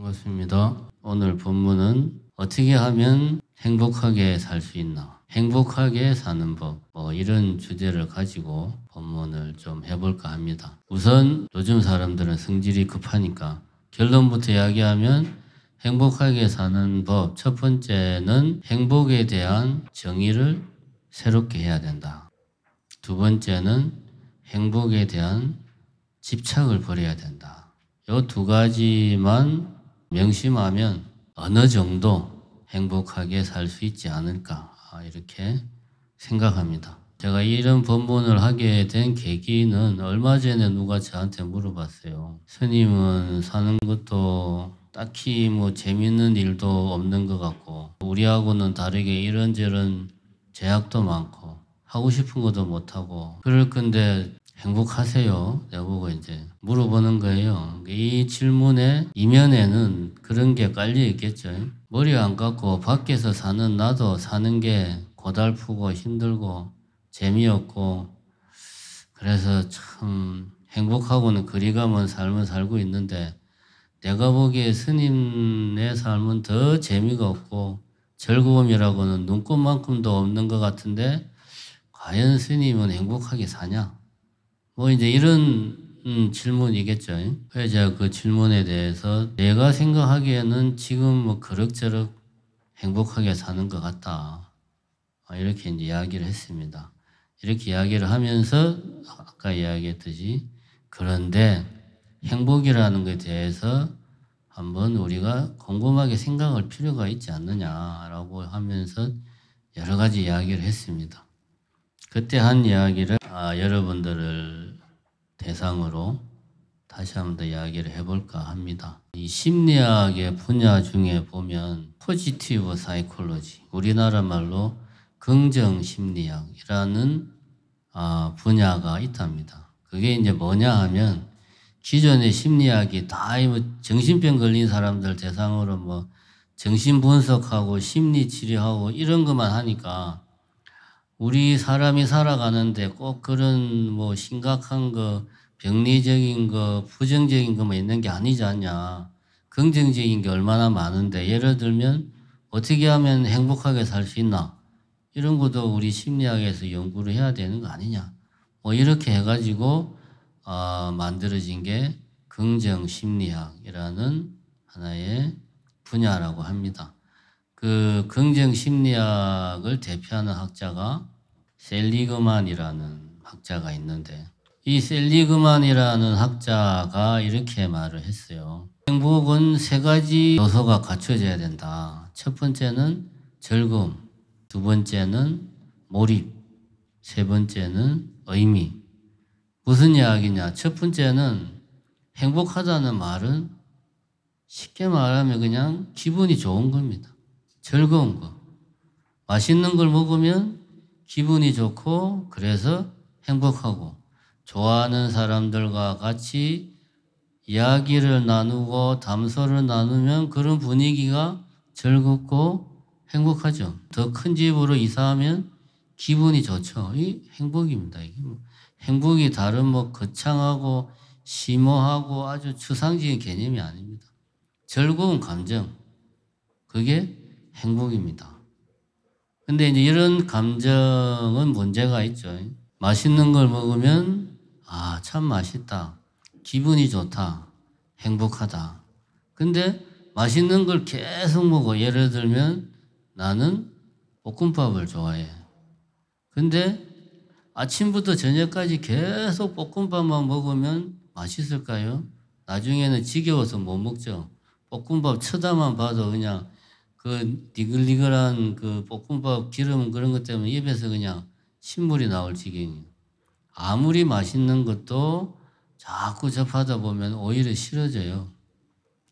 반갑습니다. 오늘 본문은 어떻게 하면 행복하게 살 수 있나? 행복하게 사는 법. 이런 주제를 가지고 본문을 좀 해볼까 합니다. 우선 요즘 사람들은 성질이 급하니까 결론부터 이야기하면 행복하게 사는 법. 첫 번째는 행복에 대한 정의를 새롭게 해야 된다. 두 번째는 행복에 대한 집착을 버려야 된다. 이 두 가지만 명심하면 어느 정도 행복하게 살 수 있지 않을까 이렇게 생각합니다. 제가 이런 본문을 하게 된 계기는 얼마 전에 누가 저한테 물어봤어요. 스님은 사는 것도 딱히 재밌는 일도 없는 것 같고 우리하고는 다르게 이런저런 제약도 많고 하고 싶은 것도 못하고 그럴 건데 행복하세요? 내보고 이제 물어보는 거예요. 이 질문의 이면에는 그런 게 깔려 있겠죠. 머리 안 감고 밖에서 사는 나도 사는 게 고달프고 힘들고 재미없고 그래서 참 행복하고는 거리가 먼 삶을 살고 있는데 내가 보기에 스님의 삶은 더 재미가 없고 즐거움이라고는 눈꽃만큼도 없는 것 같은데 과연 스님은 행복하게 사냐? 이제 이런 질문이겠죠. 그래서 제가 그 질문에 대해서 내가 생각하기에는 지금 그럭저럭 행복하게 사는 것 같다. 이렇게 이제 이야기를 했습니다. 이렇게 이야기를 하면서 아까 이야기했듯이 그런데 행복이라는 것에 대해서 한번 우리가 곰곰하게 생각할 필요가 있지 않느냐라고 하면서 여러 가지 이야기를 했습니다. 그때 한 이야기를 여러분들을 대상으로 다시 한번 더 이야기를 해볼까 합니다. 이 심리학의 분야 중에 보면 포지티브 사이콜로지, 우리나라 말로 긍정 심리학이라는 분야가 있답니다. 그게 이제 뭐냐 하면 기존의 심리학이 다 정신병 걸린 사람들 대상으로 정신 분석하고 심리 치료하고 이런 것만 하니까 우리 사람이 살아가는데 꼭 그런 심각한 거, 병리적인 거, 부정적인 거만 있는 게 아니지 않냐. 긍정적인 게 얼마나 많은데 예를 들면 어떻게 하면 행복하게 살 수 있나. 이런 것도 우리 심리학에서 연구를 해야 되는 거 아니냐. 이렇게 해가지고 만들어진 게 긍정 심리학이라는 하나의 분야라고 합니다. 그 긍정 심리학을 대표하는 학자가 셀리그만이라는 학자가 있는데 이 셀리그만이라는 학자가 이렇게 말을 했어요. 행복은 세 가지 요소가 갖춰져야 된다. 첫 번째는 즐거움, 두 번째는 몰입, 세 번째는 의미. 무슨 이야기냐? 첫 번째는 행복하다는 말은 쉽게 말하면 그냥 기분이 좋은 겁니다. 즐거운 거. 맛있는 걸 먹으면 기분이 좋고 그래서 행복하고 좋아하는 사람들과 같이 이야기를 나누고 담소를 나누면 그런 분위기가 즐겁고 행복하죠. 더 큰 집으로 이사하면 기분이 좋죠. 이 행복입니다. 이게 행복이 다른 거창하고 심오하고 아주 추상적인 개념이 아닙니다. 즐거운 감정. 그게 행복입니다. 근데 이제 이런 감정은 문제가 있죠. 맛있는 걸 먹으면 참 맛있다. 기분이 좋다. 행복하다. 근데 맛있는 걸 계속 먹어. 예를 들면 나는 볶음밥을 좋아해. 근데 아침부터 저녁까지 계속 볶음밥만 먹으면 맛있을까요? 나중에는 지겨워서 못 먹죠. 볶음밥 쳐다만 봐도 그냥 그 니글니글한 그 볶음밥 기름 그런 것 때문에 입에서 그냥 신물이 나올 지경이에요. 아무리 맛있는 것도 자꾸 접하다 보면 오히려 싫어져요.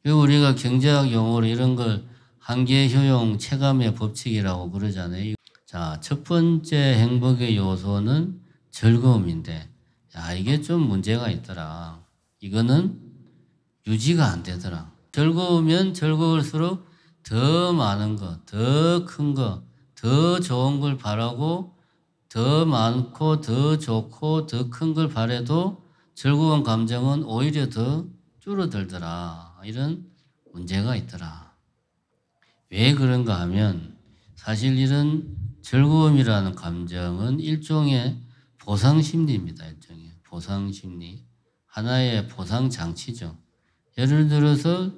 그리고 우리가 경제학 용어로 이런 걸 한계 효용 체감의 법칙이라고 그러잖아요. 자, 첫 번째 행복의 요소는 즐거움인데, 이게 좀 문제가 있더라. 이거는 유지가 안 되더라. 즐거우면 즐거울수록 더 많은 것, 더 큰 것, 더 좋은 걸 바라고 더 많고 더 좋고 더 큰 걸 바라도 즐거운 감정은 오히려 더 줄어들더라. 이런 문제가 있더라. 왜 그런가 하면 사실 이런 즐거움이라는 감정은 일종의 보상심리입니다. 일종의 보상심리. 하나의 보상장치죠. 예를 들어서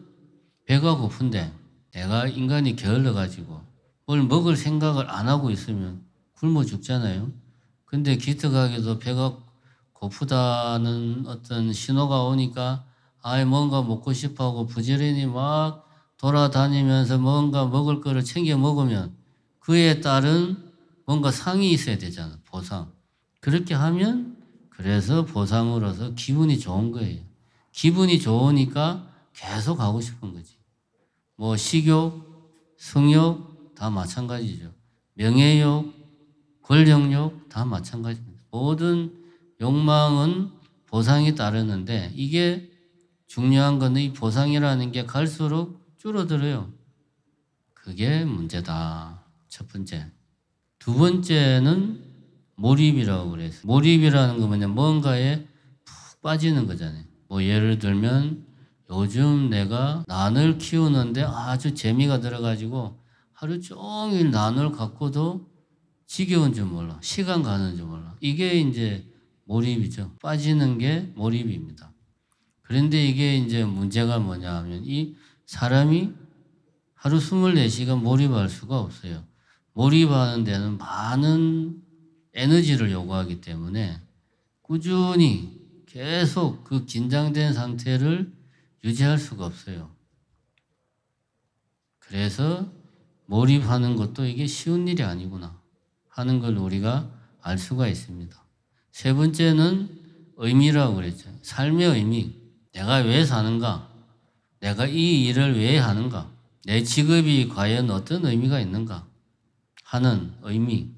배가 고픈데 내가 인간이 게을러가지고 뭘 먹을 생각을 안 하고 있으면 굶어 죽잖아요. 근데 기특하게도 배가 고프다는 어떤 신호가 오니까 뭔가 먹고 싶어 하고 부지런히 막 돌아다니면서 뭔가 먹을 거를 챙겨 먹으면 그에 따른 뭔가 상이 있어야 되잖아. 보상. 그렇게 하면 그래서 보상으로서 기분이 좋은 거예요. 기분이 좋으니까 계속 하고 싶은 거지. 뭐 식욕, 성욕 다 마찬가지죠. 명예욕, 권력욕 다 마찬가지입니다. 모든 욕망은 보상이 따르는데 이게 중요한 거는 이 보상이라는 게 갈수록 줄어들어요. 그게 문제다. 첫 번째. 두 번째는 몰입이라고 그랬어요. 몰입이라는 거 뭐냐, 뭔가에 푹 빠지는 거잖아요. 뭐 예를 들면 요즘 내가 난을 키우는데 아주 재미가 들어가지고 하루 종일 난을 갖고도 지겨운 줄 몰라. 시간 가는 줄 몰라. 이게 이제 몰입이죠. 빠지는 게 몰입입니다. 그런데 이게 이제 문제가 뭐냐 하면 이 사람이 하루 24시간 몰입할 수가 없어요. 몰입하는 데는 많은 에너지를 요구하기 때문에 꾸준히 계속 그 긴장된 상태를 유지할 수가 없어요. 그래서 몰입하는 것도 이게 쉬운 일이 아니구나 하는 걸 우리가 알 수가 있습니다. 세 번째는 의미라고 그랬죠. 삶의 의미. 내가 왜 사는가? 내가 이 일을 왜 하는가? 내 직업이 과연 어떤 의미가 있는가? 하는 의미.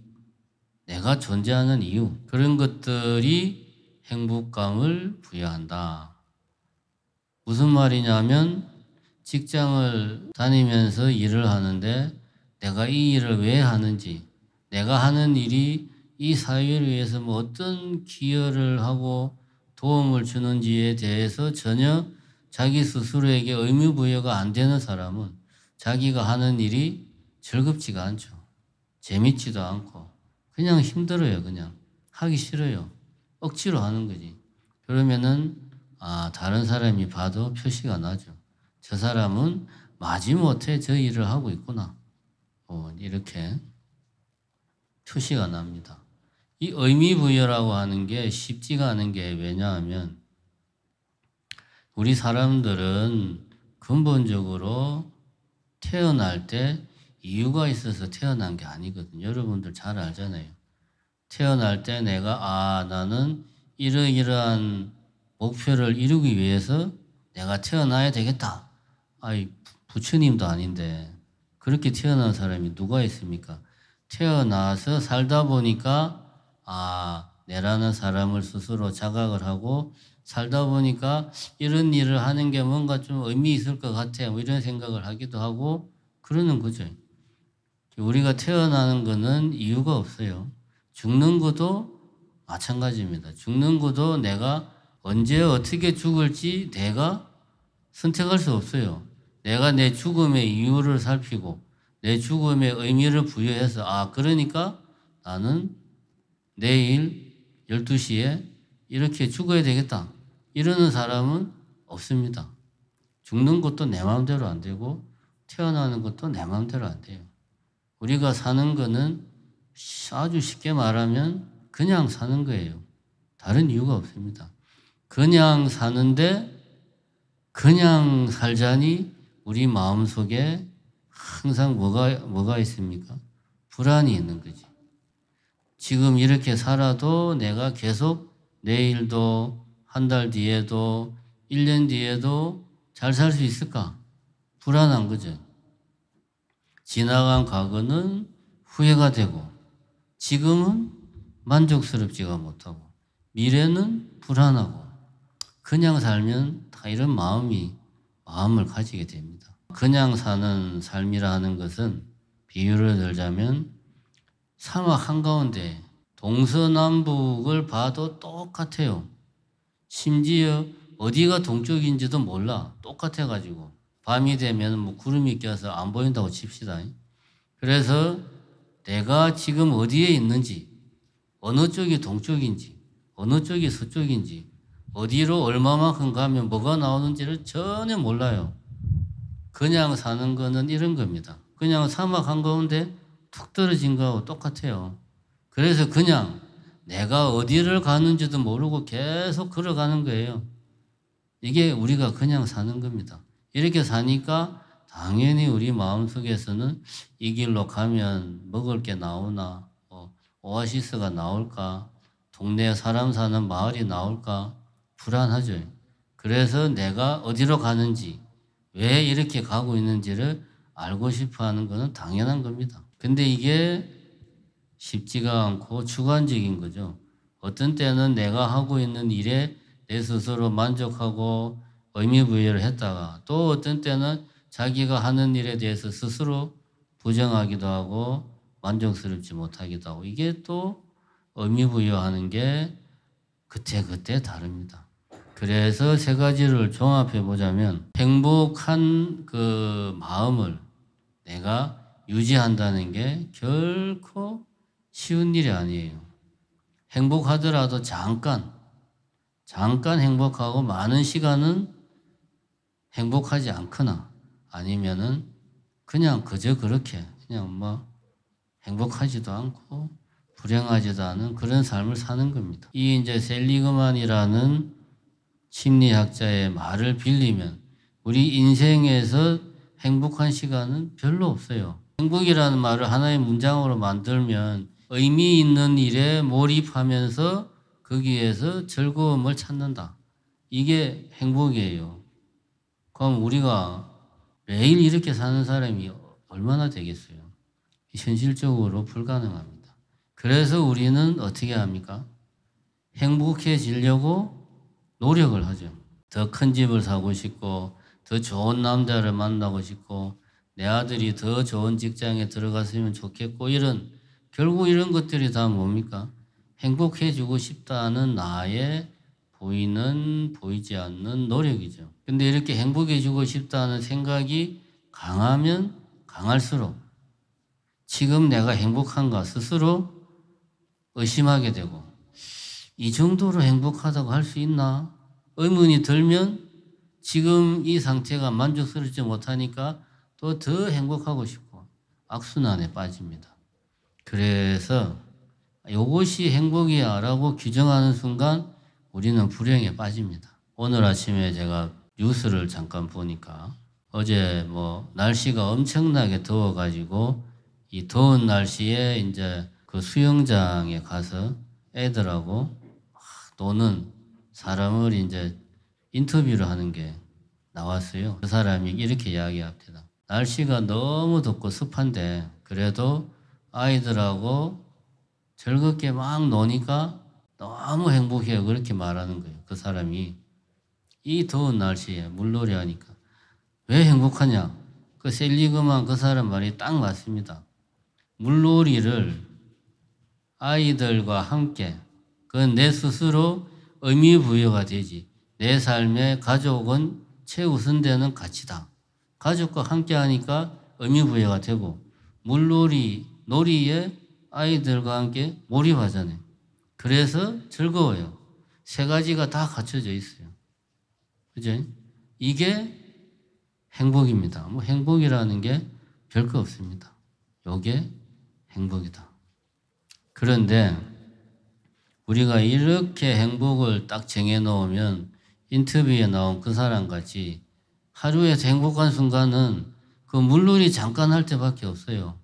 내가 존재하는 이유. 그런 것들이 행복감을 부여한다. 무슨 말이냐면 직장을 다니면서 일을 하는데 내가 이 일을 왜 하는지, 내가 하는 일이 이 사회를 위해서 뭐 어떤 기여를 하고 도움을 주는지에 대해서 전혀 자기 스스로에게 의미 부여가 안 되는 사람은 자기가 하는 일이 즐겁지가 않죠. 재밌지도 않고 그냥 힘들어요. 그냥 하기 싫어요. 억지로 하는 거지. 그러면은 다른 사람이 봐도 표시가 나죠. 저 사람은 마지못해 저 일을 하고 있구나. 이렇게 표시가 납니다. 이 의미 부여라고 하는 게 쉽지가 않은 게 왜냐하면 우리 사람들은 근본적으로 태어날 때 이유가 있어서 태어난 게 아니거든요. 여러분들 잘 알잖아요. 태어날 때 내가 나는 이러이러한 목표를 이루기 위해서 내가 태어나야 되겠다. 부처님도 아닌데 그렇게 태어난 사람이 누가 있습니까? 태어나서 살다 보니까 내라는 사람을 스스로 자각을 하고 살다 보니까 이런 일을 하는 게 뭔가 좀 의미 있을 것 같아. 뭐 이런 생각을 하기도 하고 그러는 거죠. 우리가 태어나는 거는 이유가 없어요. 죽는 것도 마찬가지입니다. 죽는 것도 내가 언제 어떻게 죽을지 내가 선택할 수 없어요. 내가 내 죽음의 이유를 살피고 내 죽음의 의미를 부여해서 그러니까 나는 내일 12시에 이렇게 죽어야 되겠다. 이러는 사람은 없습니다. 죽는 것도 내 마음대로 안 되고 태어나는 것도 내 마음대로 안 돼요. 우리가 사는 거는 아주 쉽게 말하면 그냥 사는 거예요. 다른 이유가 없습니다. 그냥 사는데 그냥 살자니 우리 마음속에 항상 뭐가 있습니까? 불안이 있는 거지. 지금 이렇게 살아도 내가 계속 내일도 한 달 뒤에도 1년 뒤에도 잘 살 수 있을까? 불안한 거죠. 지나간 과거는 후회가 되고 지금은 만족스럽지가 못하고 미래는 불안하고 그냥 살면 다 이런 마음을 가지게 됩니다. 그냥 사는 삶이라 하는 것은 비유를 들자면 사막 한가운데 동서남북을 봐도 똑같아요. 심지어 어디가 동쪽인지도 몰라. 똑같아가지고 밤이 되면 뭐 구름이 껴서 안 보인다고 칩시다. 그래서 내가 지금 어디에 있는지, 어느 쪽이 동쪽인지, 어느 쪽이 서쪽인지, 어디로 얼마만큼 가면 뭐가 나오는지를 전혀 몰라요. 그냥 사는 거는 이런 겁니다. 그냥 사막 한가운데 툭 떨어진 거하고 똑같아요. 그래서 그냥 내가 어디를 가는지도 모르고 계속 걸어가는 거예요. 이게 우리가 그냥 사는 겁니다. 이렇게 사니까 당연히 우리 마음속에서는 이 길로 가면 먹을 게 나오나, 오아시스가 나올까, 동네에 사람 사는 마을이 나올까 불안하죠. 그래서 내가 어디로 가는지, 왜 이렇게 가고 있는지를 알고 싶어 하는 것은 당연한 겁니다. 근데 이게 쉽지가 않고 주관적인 거죠. 어떤 때는 내가 하고 있는 일에 내 스스로 만족하고 의미 부여를 했다가 또 어떤 때는 자기가 하는 일에 대해서 스스로 부정하기도 하고 만족스럽지 못하기도 하고 이게 또 의미 부여하는 게 그때그때 다릅니다. 그래서 세 가지를 종합해 보자면 행복한 그 마음을 내가 유지한다는 게 결코 쉬운 일이 아니에요. 행복하더라도 잠깐 행복하고 많은 시간은 행복하지 않거나 아니면은 그냥 그저 그렇게 그냥 뭐 행복하지도 않고 불행하지도 않은 그런 삶을 사는 겁니다. 이 이제 셀리그만이라는 심리학자의 말을 빌리면 우리 인생에서 행복한 시간은 별로 없어요. 행복이라는 말을 하나의 문장으로 만들면 의미 있는 일에 몰입하면서 거기에서 즐거움을 찾는다. 이게 행복이에요. 그럼 우리가 매일 이렇게 사는 사람이 얼마나 되겠어요? 현실적으로 불가능합니다. 그래서 우리는 어떻게 합니까? 행복해지려고 노력을 하죠. 더 큰 집을 사고 싶고 더 좋은 남자를 만나고 싶고 내 아들이 더 좋은 직장에 들어갔으면 좋겠고 결국 이런 것들이 다 뭡니까? 행복해지고 싶다는 나의 보이지 않는 노력이죠. 근데 이렇게 행복해지고 싶다는 생각이 강하면 강할수록 지금 내가 행복한가 스스로 의심하게 되고 이 정도로 행복하다고 할 수 있나? 의문이 들면 지금 이 상태가 만족스럽지 못하니까 또 더 행복하고 싶고 악순환에 빠집니다. 그래서 이것이 행복이야 라고 규정하는 순간 우리는 불행에 빠집니다. 오늘 아침에 제가 뉴스를 잠깐 보니까 어제 날씨가 엄청나게 더워가지고 이 더운 날씨에 이제 그 수영장에 가서 애들하고 노는 사람을 이제 인터뷰를 하는 게 나왔어요. 그 사람이 이렇게 이야기합니다. 날씨가 너무 덥고 습한데 그래도 아이들하고 즐겁게 막 노니까 너무 행복해요. 그렇게 말하는 거예요. 그 사람이 이 더운 날씨에 물놀이 하니까 왜 행복하냐? 그 셀리그만 그 사람 말이 딱 맞습니다. 물놀이를 아이들과 함께 그건 내 스스로 의미 부여가 되지. 내 삶의 가족은 최우선되는 가치다. 가족과 함께 하니까 의미 부여가 되고 놀이에 아이들과 함께 몰입하잖아요. 그래서 즐거워요. 세 가지가 다 갖춰져 있어요. 그죠? 이게 행복입니다. 행복이라는 게 별거 없습니다. 요게 행복이다. 그런데 우리가 이렇게 행복을 딱 정해놓으면 인터뷰에 나온 그 사람 같이 하루에 행복한 순간은 그 물놀이 잠깐 할 때밖에 없어요.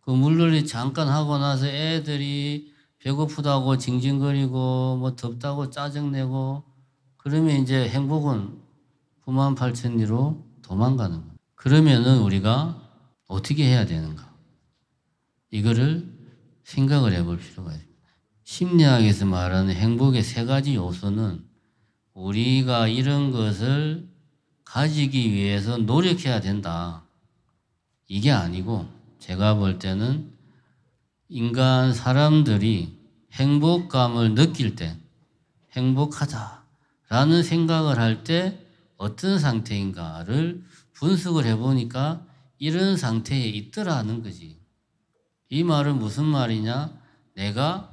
그 물놀이 잠깐 하고 나서 애들이 배고프다고 징징거리고 덥다고 짜증내고 그러면 이제 행복은 98,000리로 도망가는 거예요. 그러면은 우리가 어떻게 해야 되는가? 이거를 생각을 해볼 필요가 있습니다. 심리학에서 말하는 행복의 세 가지 요소는 우리가 이런 것을 가지기 위해서 노력해야 된다. 이게 아니고 제가 볼 때는 사람들이 행복감을 느낄 때 행복하다라는 생각을 할 때 어떤 상태인가를 분석을 해보니까 이런 상태에 있더라는 거지. 이 말은 무슨 말이냐? 내가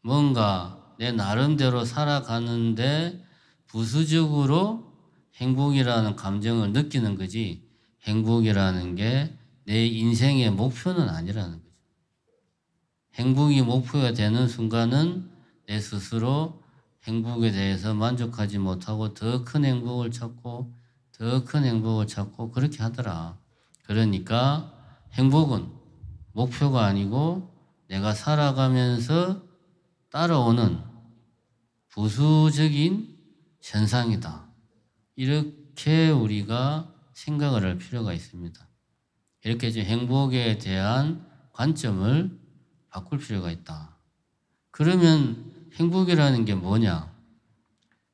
뭔가 내 나름대로 살아가는데 부수적으로 행복이라는 감정을 느끼는 거지, 행복이라는 게 내 인생의 목표는 아니라는 거죠. 행복이 목표가 되는 순간은 내 스스로 행복에 대해서 만족하지 못하고 더 큰 행복을 찾고 더 큰 행복을 찾고 그렇게 하더라. 그러니까 행복은 목표가 아니고 내가 살아가면서 따라오는 부수적인 현상이다. 이렇게 우리가 생각을 할 필요가 있습니다. 이렇게 좀 행복에 대한 관점을 바꿀 필요가 있다. 그러면 행복이라는 게 뭐냐?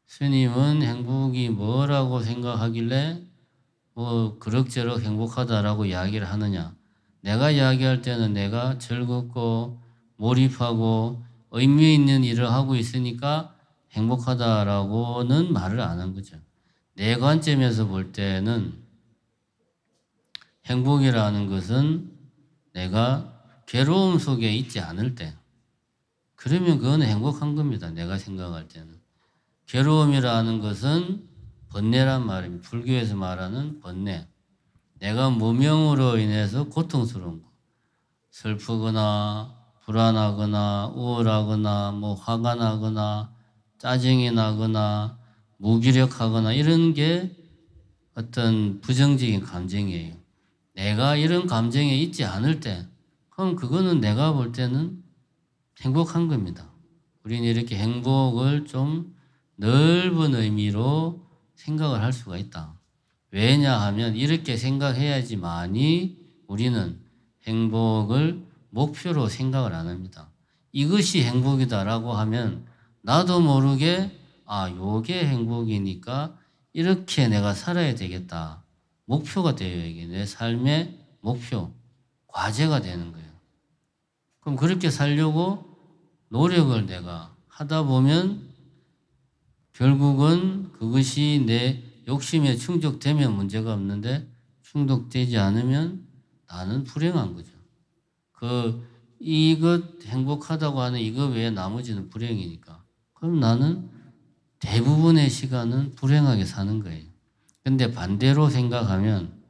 스님은 행복이 뭐라고 생각하길래 뭐 그럭저럭 행복하다라고 이야기를 하느냐? 내가 이야기할 때는 내가 즐겁고 몰입하고 의미 있는 일을 하고 있으니까 행복하다라고는 말을 안 한 거죠. 내 관점에서 볼 때는 행복이라는 것은 내가 괴로움 속에 있지 않을 때, 그러면 그건 행복한 겁니다. 내가 생각할 때는. 괴로움이라는 것은 번뇌란 말입니다. 불교에서 말하는 번뇌. 내가 무명으로 인해서 고통스러운 거. 슬프거나 불안하거나 우울하거나 뭐 화가 나거나 짜증이 나거나 무기력하거나 이런 게 어떤 부정적인 감정이에요. 내가 이런 감정에 있지 않을 때, 그럼 그거는 내가 볼 때는 행복한 겁니다. 우리는 이렇게 행복을 좀 넓은 의미로 생각을 할 수가 있다. 왜냐하면 이렇게 생각해야지만이 우리는 행복을 목표로 생각을 안 합니다. 이것이 행복이다라고 하면 나도 모르게 요게 행복이니까 이렇게 내가 살아야 되겠다. 목표가 되어야 이게 내 삶의 목표, 과제가 되는 거예요. 그럼 그렇게 살려고 노력을 내가 하다 보면 결국은 그것이 내 욕심에 충족되면 문제가 없는데 충족되지 않으면 나는 불행한 거죠. 이것 행복하다고 하는 이거 외에 나머지는 불행이니까. 그럼 나는 대부분의 시간은 불행하게 사는 거예요. 근데 반대로 생각하면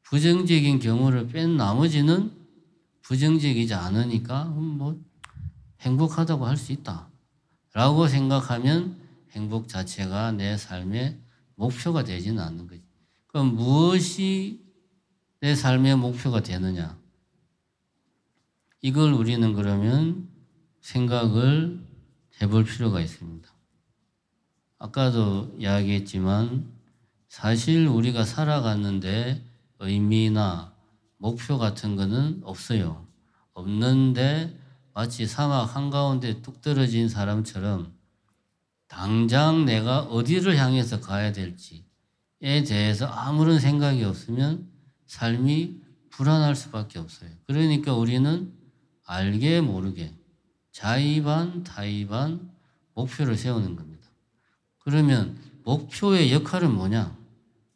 부정적인 경우를 뺀 나머지는 부정적이지 않으니까 뭐 행복하다고 할 수 있다 라고 생각하면 행복 자체가 내 삶의 목표가 되지는 않는 거지. 그럼 무엇이 내 삶의 목표가 되느냐? 이걸 우리는 그러면 생각을 해볼 필요가 있습니다. 아까도 이야기했지만 사실 우리가 살아갔는데 의미나 목표 같은 거는 없어요. 없는데 마치 사막 한가운데 뚝 떨어진 사람처럼 당장 내가 어디를 향해서 가야 될지에 대해서 아무런 생각이 없으면 삶이 불안할 수밖에 없어요. 그러니까 우리는 알게 모르게 자의반 타의반 목표를 세우는 겁니다. 그러면 목표의 역할은 뭐냐?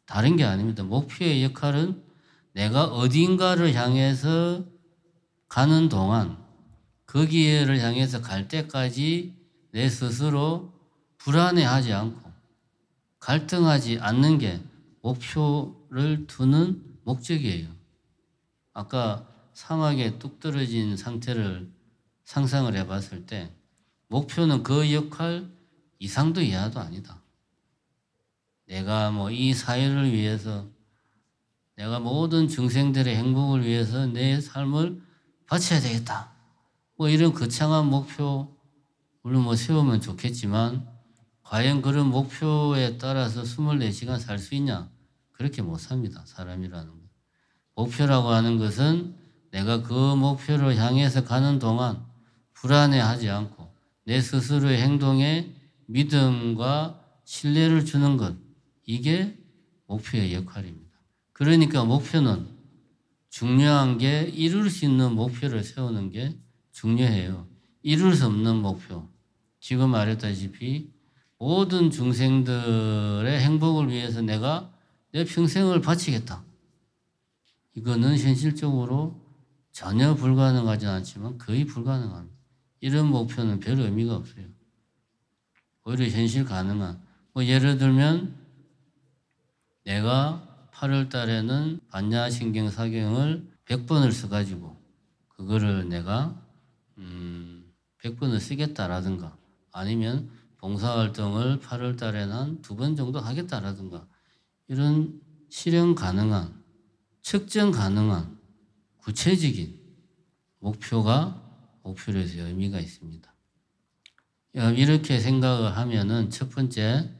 다른 게 아닙니다. 목표의 역할은 내가 어딘가를 향해서 가는 동안 거기를 향해서 갈 때까지 내 스스로 불안해하지 않고 갈등하지 않는 게 목표를 두는 목적이에요. 아까 사막에 뚝 떨어진 상태를 상상을 해봤을 때 목표는 그 역할 이상도 이하도 아니다. 내가 뭐 이 사회를 위해서 내가 모든 중생들의 행복을 위해서 내 삶을 바쳐야 되겠다. 뭐 이런 거창한 목표 물론 뭐 세우면 좋겠지만 과연 그런 목표에 따라서 24시간 살 수 있냐? 그렇게 못 삽니다. 사람이라는 것. 목표라고 하는 것은 내가 그 목표를 향해서 가는 동안 불안해하지 않고 내 스스로의 행동에 믿음과 신뢰를 주는 것. 이게 목표의 역할입니다. 그러니까 목표는 중요한 게 이룰 수 있는 목표를 세우는 게 중요해요. 이룰 수 없는 목표. 지금 말했다시피 모든 중생들의 행복을 위해서 내가 내 평생을 바치겠다. 이거는 현실적으로 전혀 불가능하지 않지만 거의 불가능합니다. 이런 목표는 별 의미가 없어요. 오히려 현실 가능한. 예를 들면 내가 8월 달에는 반야신경사경을 100번을 써가지고 그거를 내가 100번을 쓰겠다라든가 아니면 봉사활동을 8월 달에는 한 2번 정도 하겠다라든가 이런 실현 가능한, 측정 가능한 구체적인 목표로 해서 의미가 있습니다. 이렇게 생각을 하면은 첫 번째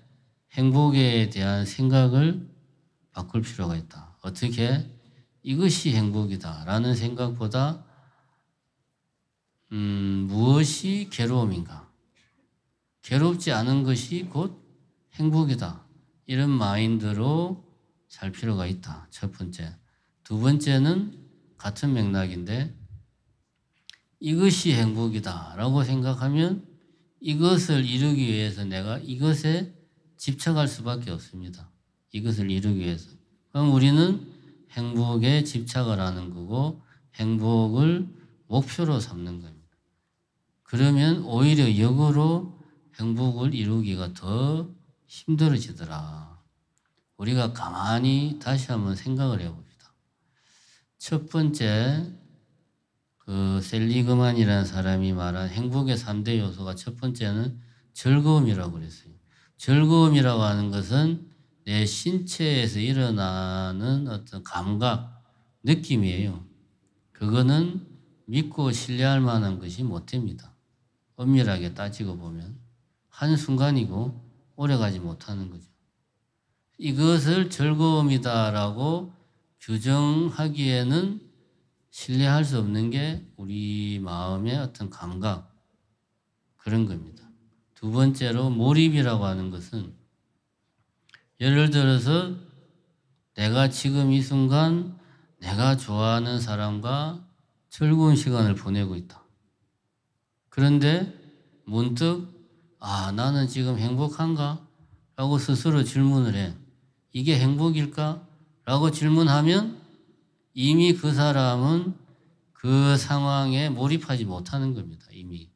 행복에 대한 생각을 바꿀 필요가 있다. 어떻게? 이것이 행복이다 라는 생각보다 무엇이 괴로움인가? 괴롭지 않은 것이 곧 행복이다. 이런 마인드로 살 필요가 있다. 첫 번째. 두 번째는 같은 맥락인데 이것이 행복이다 라고 생각하면 이것을 이루기 위해서 내가 이것에 집착할 수밖에 없습니다. 이것을 이루기 위해서. 그럼 우리는 행복에 집착을 하는 거고 행복을 목표로 삼는 겁니다. 그러면 오히려 역으로 행복을 이루기가 더 힘들어지더라. 우리가 가만히 다시 한번 생각을 해봅시다. 첫 번째, 셀리그만이라는 사람이 말한 행복의 3대 요소가 첫 번째는 즐거움이라고 그랬어요. 즐거움이라고 하는 것은 내 신체에서 일어나는 어떤 감각, 느낌이에요. 그거는 믿고 신뢰할 만한 것이 못 됩니다. 엄밀하게 따지고 보면 한순간이고 오래가지 못하는 거죠. 이것을 즐거움이다라고 규정하기에는 신뢰할 수 없는 게 우리 마음의 어떤 감각, 그런 겁니다. 두 번째로 몰입이라고 하는 것은 예를 들어서 내가 지금 이 순간 내가 좋아하는 사람과 즐거운 시간을 보내고 있다. 그런데 문득 나는 지금 행복한가? 라고 스스로 질문을 해. 이게 행복일까? 라고 질문하면 이미 그 사람은 그 상황에 몰입하지 못하는 겁니다. 이미.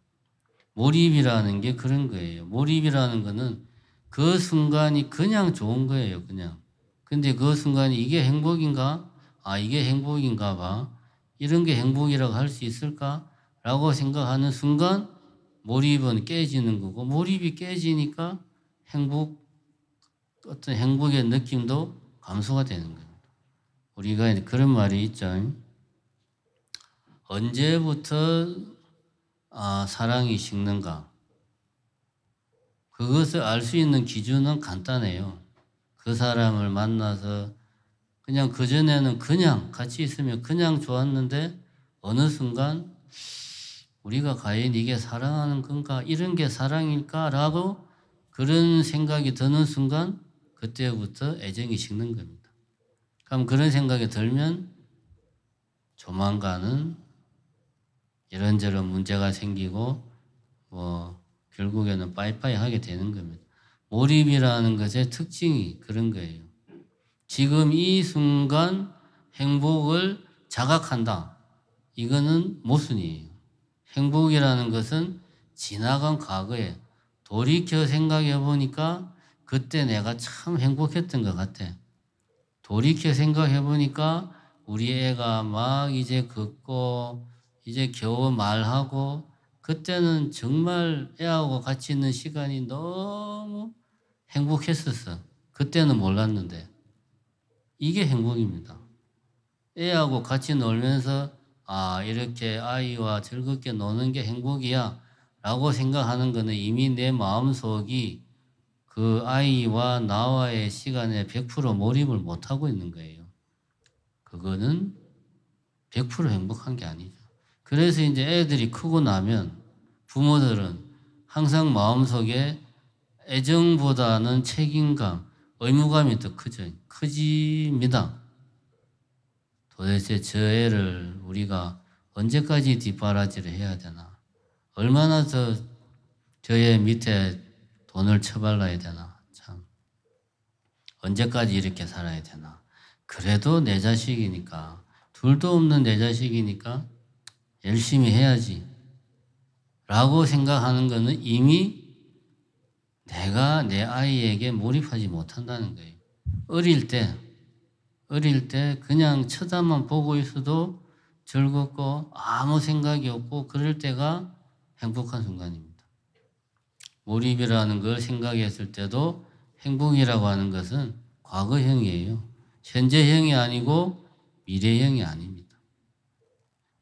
몰입이라는 게 그런 거예요. 몰입이라는 거는 그 순간이 그냥 좋은 거예요. 그냥. 근데 그 순간이 이게 행복인가? 이게 행복인가 봐. 이런 게 행복이라고 할 수 있을까? 라고 생각하는 순간 몰입은 깨지는 거고 몰입이 깨지니까 어떤 행복의 느낌도 감소가 되는 겁니다. 우리가 그런 말이 있죠. 언제부터 사랑이 식는가? 그것을 알 수 있는 기준은 간단해요. 그 사람을 만나서 그냥 그전에는 그냥 같이 있으면 그냥 좋았는데 어느 순간 우리가 과연 이게 사랑하는 건가? 이런 게 사랑일까? 라고 그런 생각이 드는 순간 그때부터 애정이 식는 겁니다. 그럼 그런 생각이 들면 조만간은 이런저런 문제가 생기고 결국에는 빠이빠이 하게 되는 겁니다. 몰입이라는 것의 특징이 그런 거예요. 지금 이 순간 행복을 자각한다. 이거는 모순이에요. 행복이라는 것은 지나간 과거에 돌이켜 생각해 보니까 그때 내가 참 행복했던 것 같아. 돌이켜 생각해 보니까 우리 애가 막 이제 걷고 이제 겨우 말하고 그때는 정말 애하고 같이 있는 시간이 너무 행복했었어. 그때는 몰랐는데 이게 행복입니다. 애하고 같이 놀면서 이렇게 아이와 즐겁게 노는 게 행복이야 라고 생각하는 거는 이미 내 마음속이 그 아이와 나와의 시간에 100% 몰입을 못하고 있는 거예요. 그거는 100% 행복한 게 아니죠. 그래서 이제 애들이 크고 나면 부모들은 항상 마음속에 애정보다는 책임감, 의무감이 더 커집니다. 도대체 저 애를 우리가 언제까지 뒷바라지를 해야 되나? 얼마나 더 저 애 밑에 돈을 쳐발라야 되나? 참 언제까지 이렇게 살아야 되나. 그래도 내 자식이니까, 둘도 없는 내 자식이니까 열심히 해야지 라고 생각하는 거는 이미 내가 내 아이에게 몰입하지 못한다는 거예요. 어릴 때 그냥 쳐다만 보고 있어도 즐겁고 아무 생각이 없고 그럴 때가 행복한 순간입니다. 몰입이라는 걸 생각했을 때도 행복이라고 하는 것은 과거형이에요. 현재형이 아니고 미래형이 아닙니다.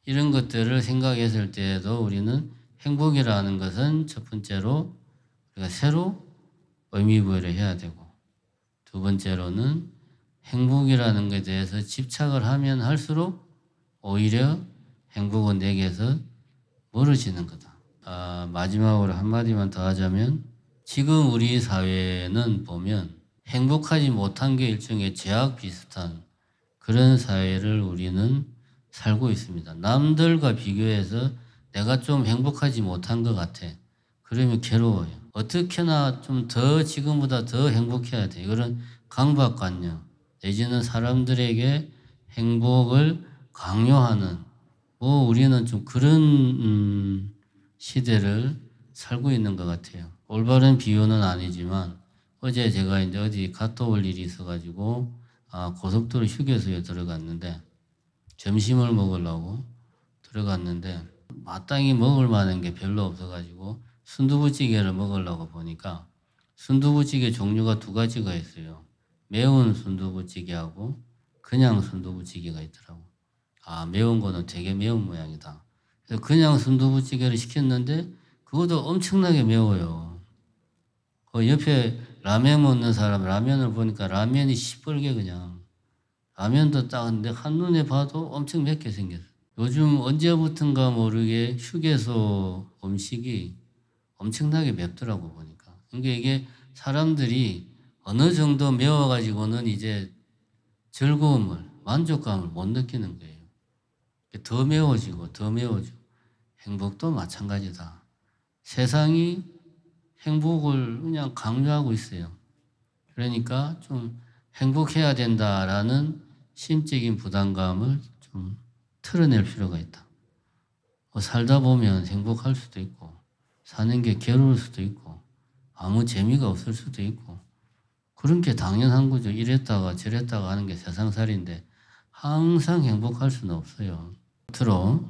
이런 것들을 생각했을 때에도 우리는 행복이라는 것은 첫 번째로 우리가 새로 의미부여를 해야 되고, 두 번째로는 행복이라는 것에 대해서 집착을 하면 할수록 오히려 행복은 내게서 멀어지는 거다. 마지막으로 한마디만 더 하자면, 지금 우리 사회는 보면 행복하지 못한 게 일종의 죄악 비슷한 그런 사회를 우리는 살고 있습니다. 남들과 비교해서 내가 좀 행복하지 못한 것 같아. 그러면 괴로워요. 어떻게나 좀 더 지금보다 더 행복해야 돼. 이런 강박관념 내지는 사람들에게 행복을 강요하는 우리는 좀 그런 시대를 살고 있는 것 같아요. 올바른 비유는 아니지만 어제 제가 이제 어디 갔다 올 일이 있어가지고 고속도로 휴게소에 들어갔는데 점심을 먹으려고 들어갔는데 마땅히 먹을 만한 게 별로 없어가지고 순두부찌개를 먹으려고 보니까 순두부찌개 종류가 두 가지가 있어요. 매운 순두부찌개하고 그냥 순두부찌개가 있더라고. 매운 거는 되게 매운 모양이다. 그래서 그냥 순두부찌개를 시켰는데 그것도 엄청나게 매워요. 그 옆에 라면 먹는 사람 라면을 보니까 라면이 시뻘게 그냥. 라면도 딱한데 한눈에 봐도 엄청 맵게 생겼어. 요즘 언제부턴가 모르게 휴게소 음식이 엄청나게 맵더라고 보니까. 그러니까 이게 사람들이 어느 정도 매워가지고는 이제 즐거움을, 만족감을 못 느끼는 거예요. 더 매워지고 더 매워지고. 행복도 마찬가지다. 세상이 행복을 그냥 강요하고 있어요. 그러니까 좀 행복해야 된다라는 심적인 부담감을 좀 털어낼 필요가 있다. 살다 보면 행복할 수도 있고 사는 게 괴로울 수도 있고 아무 재미가 없을 수도 있고 그런 게 당연한 거죠. 이랬다가 저랬다가 하는 게 세상살이인데 항상 행복할 수는 없어요. 끝으로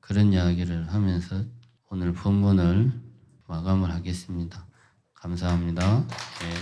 그런 이야기를 하면서 오늘 본문을 마감을 하겠습니다. 감사합니다. 네.